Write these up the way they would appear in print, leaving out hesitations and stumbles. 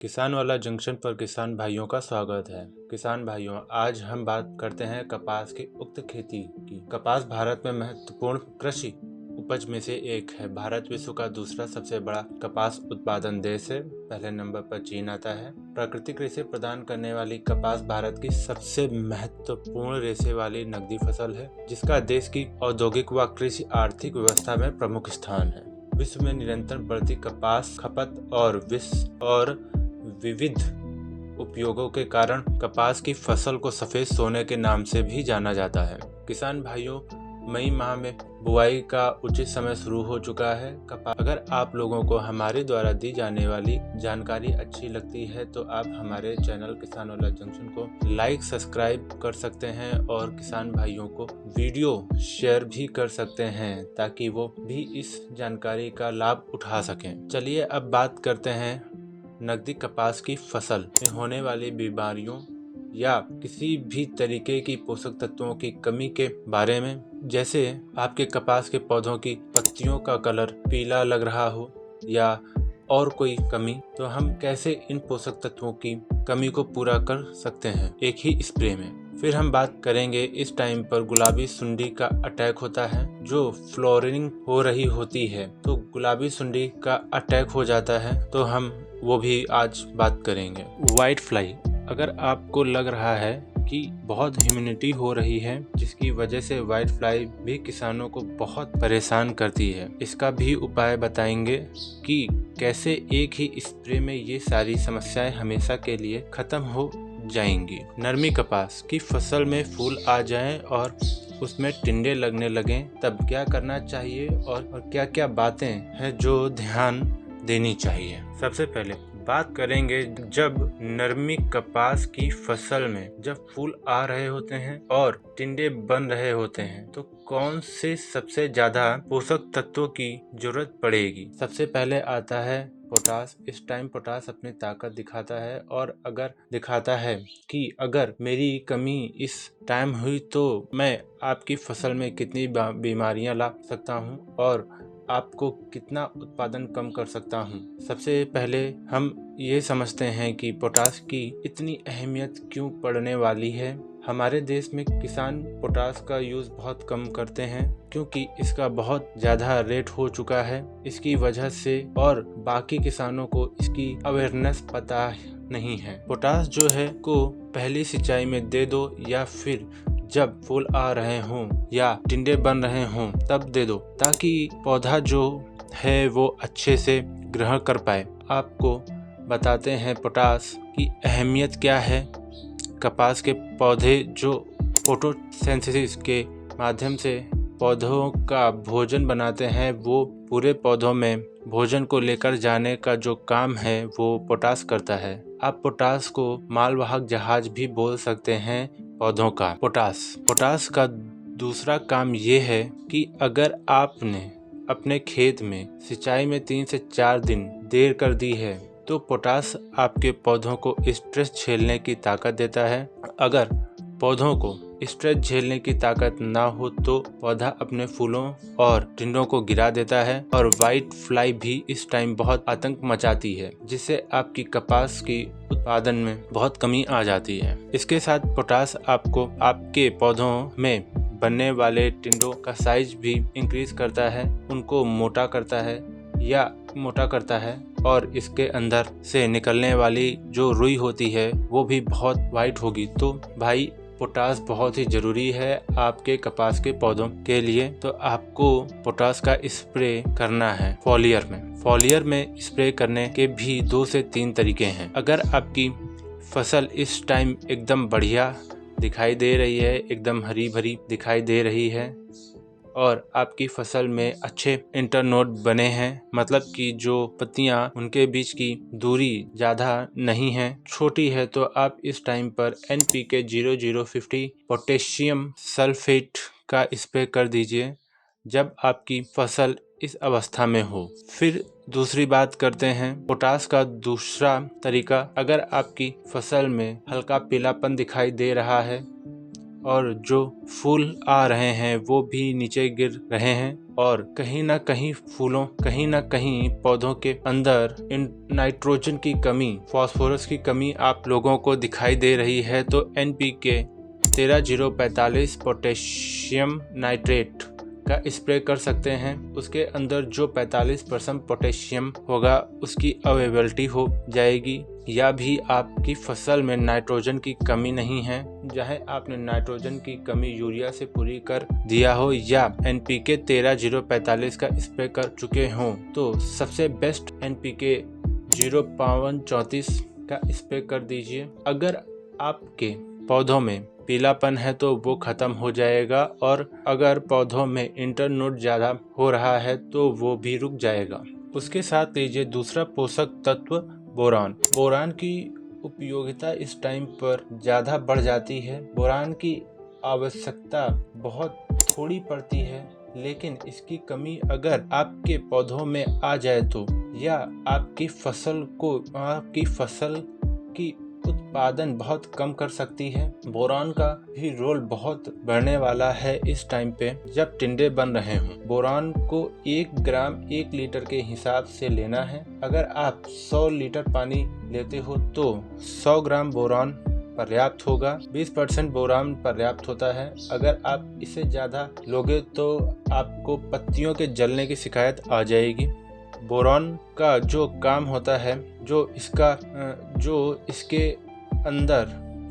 किसान वाला जंक्शन पर किसान भाइयों का स्वागत है। किसान भाइयों, आज हम बात करते हैं कपास की उक्त खेती की। कपास भारत में महत्वपूर्ण कृषि उपज में से एक है। भारत विश्व का दूसरा सबसे बड़ा कपास उत्पादन देश है। पहले नंबर पर चीन आता है। प्राकृतिक रेशे प्रदान करने वाली कपास भारत की सबसे महत्वपूर्ण रेशे वाली नकदी फसल है, जिसका देश की औद्योगिक व कृषि आर्थिक व्यवस्था में प्रमुख स्थान है। विश्व में निरंतर बढ़ती कपास खपत और विविध उपयोगों के कारण कपास की फसल को सफेद सोने के नाम से भी जाना जाता है। किसान भाइयों, मई माह में बुआई का उचित समय शुरू हो चुका है। अगर आप लोगों को हमारे द्वारा दी जाने वाली जानकारी अच्छी लगती है तो आप हमारे चैनल किसान वाला जंक्शन को लाइक सब्सक्राइब कर सकते हैं और किसान भाइयों को वीडियो शेयर भी कर सकते हैं ताकि वो भी इस जानकारी का लाभ उठा सकें। चलिए अब बात करते हैं नकदी कपास की फसल में होने वाली बीमारियों या किसी भी तरीके की पोषक तत्वों की कमी के बारे में। जैसे आपके कपास के पौधों की पत्तियों का कलर पीला लग रहा हो या और कोई कमी, तो हम कैसे इन पोषक तत्वों की कमी को पूरा कर सकते हैं एक ही स्प्रे में। फिर हम बात करेंगे इस टाइम पर गुलाबी सुंडी का अटैक होता है, जो फ्लोरिंग हो रही होती है तो गुलाबी सुंडी का अटैक हो जाता है, तो हम वो भी आज बात करेंगे। व्हाइट फ्लाई, अगर आपको लग रहा है कि बहुत ह्यूमिडिटी हो रही है जिसकी वजह से व्हाइट फ्लाई भी किसानों को बहुत परेशान करती है, इसका भी उपाय बताएंगे कि कैसे एक ही स्प्रे में ये सारी समस्याएं हमेशा के लिए खत्म हो जाएंगी। नरमी कपास की फसल में फूल आ जाएं और उसमें टिंडे लगने लगें, तब क्या करना चाहिए और क्या क्या बातें हैं जो ध्यान देनी चाहिए। सबसे पहले बात करेंगे जब नरमी कपास की फसल में जब फूल आ रहे होते हैं और टिंडे बन रहे होते हैं तो कौन से सबसे ज्यादा पोषक तत्वों की जरूरत पड़ेगी। सबसे पहले आता है पोटास। इस टाइम पोटास अपनी ताकत दिखाता है और अगर दिखाता है कि अगर मेरी कमी इस टाइम हुई तो मैं आपकी फसल में कितनी बीमारियां ला सकता हूं और आपको कितना उत्पादन कम कर सकता हूं। सबसे पहले हम ये समझते हैं कि पोटास की इतनी अहमियत क्यों पड़ने वाली है। हमारे देश में किसान पोटास का यूज बहुत कम करते हैं क्योंकि इसका बहुत ज्यादा रेट हो चुका है। इसकी वजह से और बाकी किसानों को इसकी अवेयरनेस पता नहीं है। पोटास जो है को पहली सिंचाई में दे दो या फिर जब फूल आ रहे हों या टिंडे बन रहे हों तब दे दो, ताकि पौधा जो है वो अच्छे से ग्रहण कर पाए। आपको बताते हैं पोटास की अहमियत क्या है। कपास के पौधे जो फोटोसिंथेसिस के माध्यम से पौधों का भोजन बनाते हैं, वो पूरे पौधों में भोजन को लेकर जाने का जो काम है वो पोटास करता है। आप पोटास को मालवाहक जहाज भी बोल सकते हैं पौधों का। पोटास का दूसरा काम ये है कि अगर आपने अपने खेत में सिंचाई में 3 से 4 दिन देर कर दी है तो पोटास आपके पौधों को स्ट्रेस झेलने की ताकत देता है। अगर पौधों को स्ट्रेस झेलने की ताकत ना हो तो पौधा अपने फूलों और टिंडों को गिरा देता है और व्हाइट फ्लाई भी इस टाइम बहुत आतंक मचाती है, जिससे आपकी कपास की उत्पादन में बहुत कमी आ जाती है। इसके साथ पोटास आपको आपके पौधों में बनने वाले टिंडों का साइज भी इंक्रीज करता है, उनको मोटा करता है और इसके अंदर से निकलने वाली जो रुई होती है वो भी बहुत वाइट होगी। तो भाई पोटास बहुत ही जरूरी है आपके कपास के पौधों के लिए। तो आपको पोटास का स्प्रे करना है फॉलियर में स्प्रे करने के भी 2 से 3 तरीके हैं। अगर आपकी फसल इस टाइम एकदम बढ़िया दिखाई दे रही है, एकदम हरी भरी दिखाई दे रही है और आपकी फसल में अच्छे इंटरनोड बने हैं, मतलब कि जो पत्तियां उनके बीच की दूरी ज़्यादा नहीं है, छोटी है, तो आप इस टाइम पर NPK 0050 पोटेशियम सल्फेट का स्प्रे कर दीजिए जब आपकी फसल इस अवस्था में हो। फिर दूसरी बात करते हैं पोटास का दूसरा तरीका। अगर आपकी फसल में हल्का पीलापन दिखाई दे रहा है और जो फूल आ रहे हैं वो भी नीचे गिर रहे हैं और कहीं ना कहीं फूलों, कहीं ना कहीं पौधों के अंदर नाइट्रोजन की कमी, फास्फोरस की कमी आप लोगों को दिखाई दे रही है, तो NPK 13045 पोटेशियम नाइट्रेट का स्प्रे कर सकते हैं। उसके अंदर जो 45% पोटेशियम होगा उसकी अवेलेबिलिटी हो जाएगी। या भी आपकी फसल में नाइट्रोजन की कमी नहीं है, जहां आपने नाइट्रोजन की कमी यूरिया से पूरी कर दिया हो या NPK 13045 का स्प्रे कर चुके हों, तो सबसे बेस्ट NPK 05234 का स्प्रे कर दीजिए। अगर आपके पौधों में पीलापन है तो वो खत्म हो जाएगा, और अगर पौधों में इंटरनोड ज़्यादा हो रहा है तो वो भी रुक जाएगा। उसके साथ लीजिए दूसरा पोषक तत्व बोरान। बोरान की उपयोगिता इस टाइम पर ज़्यादा बढ़ जाती है। बोरान की आवश्यकता बहुत थोड़ी पड़ती है, लेकिन इसकी कमी अगर आपके पौधों में आ जाए तो, या आपकी फसल की उत्पादन बहुत कम कर सकती है। बोरान का भी रोल बहुत बढ़ने वाला है इस टाइम पे जब टिंडे बन रहे हों। बोरान को 1 ग्राम 1 लीटर के हिसाब से लेना है। अगर आप 100 लीटर पानी लेते हो तो 100 ग्राम बोरान पर्याप्त होगा। 20% बोरान पर्याप्त होता है। अगर आप इससे ज़्यादा लोगे तो आपको पत्तियों के जलने की शिकायत आ जाएगी। बोरान का जो काम होता है, जो इसके अंदर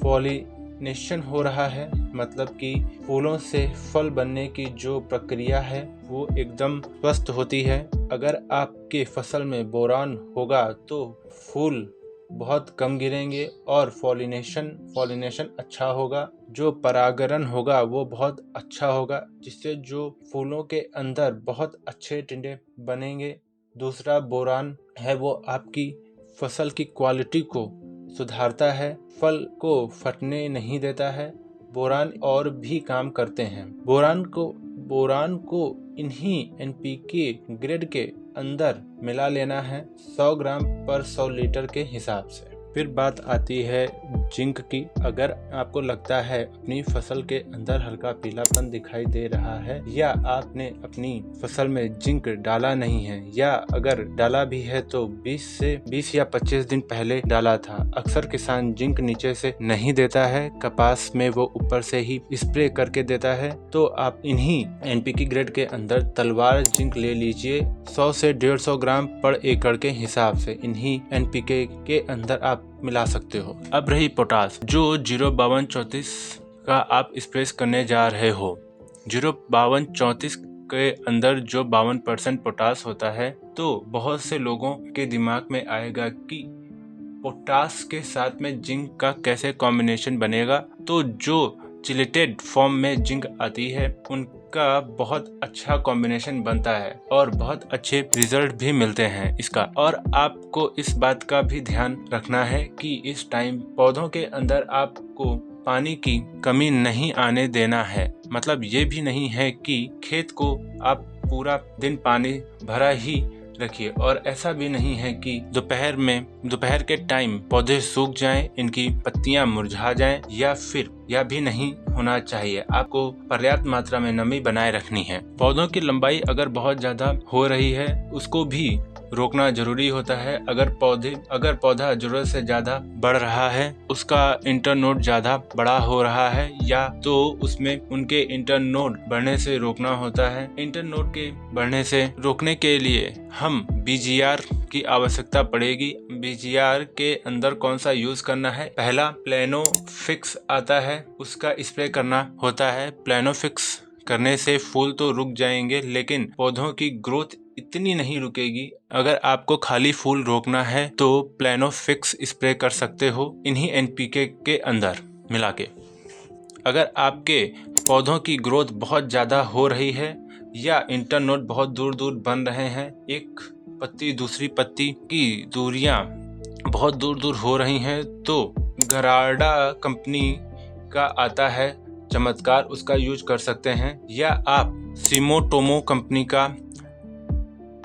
पॉलिनेशन हो रहा है, मतलब कि फूलों से फल बनने की जो प्रक्रिया है वो एकदम स्वस्थ होती है। अगर आपके फसल में बोरान होगा तो फूल बहुत कम गिरेंगे और पॉलिनेशन अच्छा होगा। जो परागण होगा वो बहुत अच्छा होगा, जिससे जो फूलों के अंदर बहुत अच्छे टिंडे बनेंगे। दूसरा बोरान है वो आपकी फसल की क्वालिटी को सुधारता है, फल को फटने नहीं देता है। बोरान और भी काम करते हैं। बोरान को इन्हीं NPK ग्रेड के अंदर मिला लेना है 100 ग्राम पर 100 लीटर के हिसाब से। फिर बात आती है जिंक की। अगर आपको लगता है अपनी फसल के अंदर हल्का पीलापन दिखाई दे रहा है, या आपने अपनी फसल में जिंक डाला नहीं है, या अगर डाला भी है तो 20 या 25 दिन पहले डाला था। अक्सर किसान जिंक नीचे से नहीं देता है, कपास में वो ऊपर से ही स्प्रे करके देता है। तो आप इन्हीं NPK ग्रेड के अंदर तलवार जिंक ले लीजिए 100 से 150 ग्राम पर एकड़ के हिसाब से। इन्हीं NPK के अंदर आप मिला सकते हो। अब रही पोटास, जो 05234 का आप स्प्रे करने जा रहे हो। 05234 के अंदर जो 52% पोटास होता है, तो बहुत से लोगों के दिमाग में आएगा कि पोटास के साथ में जिंक का कैसे कॉम्बिनेशन बनेगा। तो जो चिलेटेड फॉर्म में जिंक आती है उनका बहुत अच्छा कॉम्बिनेशन बनता है और बहुत अच्छे रिजल्ट भी मिलते हैं इसका। और आपको इस बात का भी ध्यान रखना है कि इस टाइम पौधों के अंदर आपको पानी की कमी नहीं आने देना है। मतलब ये भी नहीं है कि खेत को आप पूरा दिन पानी भरा ही रखिए, और ऐसा भी नहीं है कि दोपहर के टाइम पौधे सूख जाएं, इनकी पत्तियां मुरझा जाएं, या भी नहीं होना चाहिए। आपको पर्याप्त मात्रा में नमी बनाए रखनी है। पौधों की लंबाई अगर बहुत ज्यादा हो रही है उसको भी रोकना जरूरी होता है। अगर पौधा जरूरत से ज्यादा बढ़ रहा है, उसका इंटरनोड ज्यादा बड़ा हो रहा है, या तो उसमें उनके इंटरनोड बढ़ने से रोकना होता है। इंटरनोड के बढ़ने से रोकने के लिए हम BGR की आवश्यकता पड़ेगी। BGR के अंदर कौन सा यूज करना है? पहला प्लेनोफिक्स आता है, उसका स्प्रे करना होता है। प्लेनोफिक्स करने से फूल तो रुक जाएंगे, लेकिन पौधों की ग्रोथ इतनी नहीं रुकेगी। अगर आपको खाली फूल रोकना है तो प्लेनोफिक्स स्प्रे कर सकते हो इन्हीं NPK के अंदर मिला के। अगर आपके पौधों की ग्रोथ बहुत ज़्यादा हो रही है या इंटरनोड बहुत दूर दूर बन रहे हैं, एक पत्ती दूसरी पत्ती की दूरियां बहुत दूर दूर हो रही हैं, तो गराडा कंपनी का आता है चमत्कार, उसका यूज कर सकते हैं। या आप सिमोटोमो कंपनी का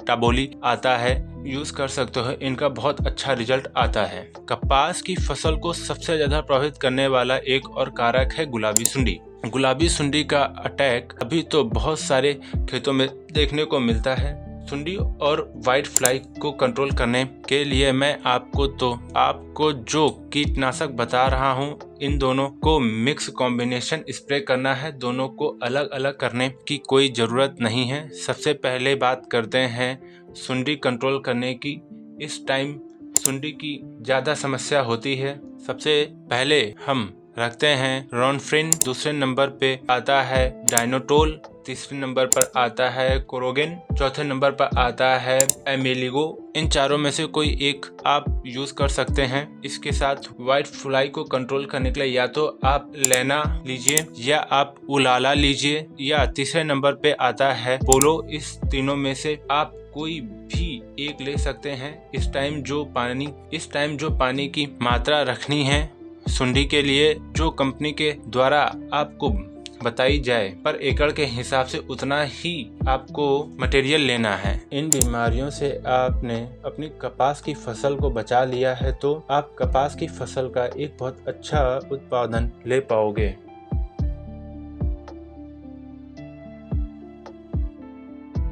टाबोली आता है, यूज कर सकते हो। इनका बहुत अच्छा रिजल्ट आता है। कपास की फसल को सबसे ज्यादा प्रभावित करने वाला एक और कारक है गुलाबी सुंडी। गुलाबी सुंडी का अटैक अभी तो बहुत सारे खेतों में देखने को मिलता है। सुंडी और व्हाइट फ्लाई को कंट्रोल करने के लिए मैं आपको जो कीटनाशक बता रहा हूँ, इन दोनों को मिक्स कॉम्बिनेशन स्प्रे करना है। दोनों को अलग अलग करने की कोई ज़रूरत नहीं है। सबसे पहले बात करते हैं सुंडी कंट्रोल करने की। इस टाइम सुंडी की ज़्यादा समस्या होती है। सबसे पहले हम रखते हैं रॉनफ्रिन, दूसरे नंबर पे आता है डाइनोटोल, तीसरे नंबर पर आता है कोरोगेन, चौथे नंबर पर आता है एमिलिगो। इन चारों में से कोई एक आप यूज़ कर सकते हैं। इसके साथ व्हाइट फ्लाई को कंट्रोल करने के लिए या तो आप लेना लीजिए या आप उलाला लीजिए, या तीसरे नंबर पे आता है पोलो। इस तीनों में से आप कोई भी एक ले सकते हैं। इस टाइम जो पानी की मात्रा रखनी है सुंडी के लिए, जो कंपनी के द्वारा आपको बताई जाए, पर एकड़ के हिसाब से उतना ही आपको मटेरियल लेना है। इन बीमारियों से आपने अपनी कपास की फसल को बचा लिया है तो आप कपास की फसल का एक बहुत अच्छा उत्पादन ले पाओगे।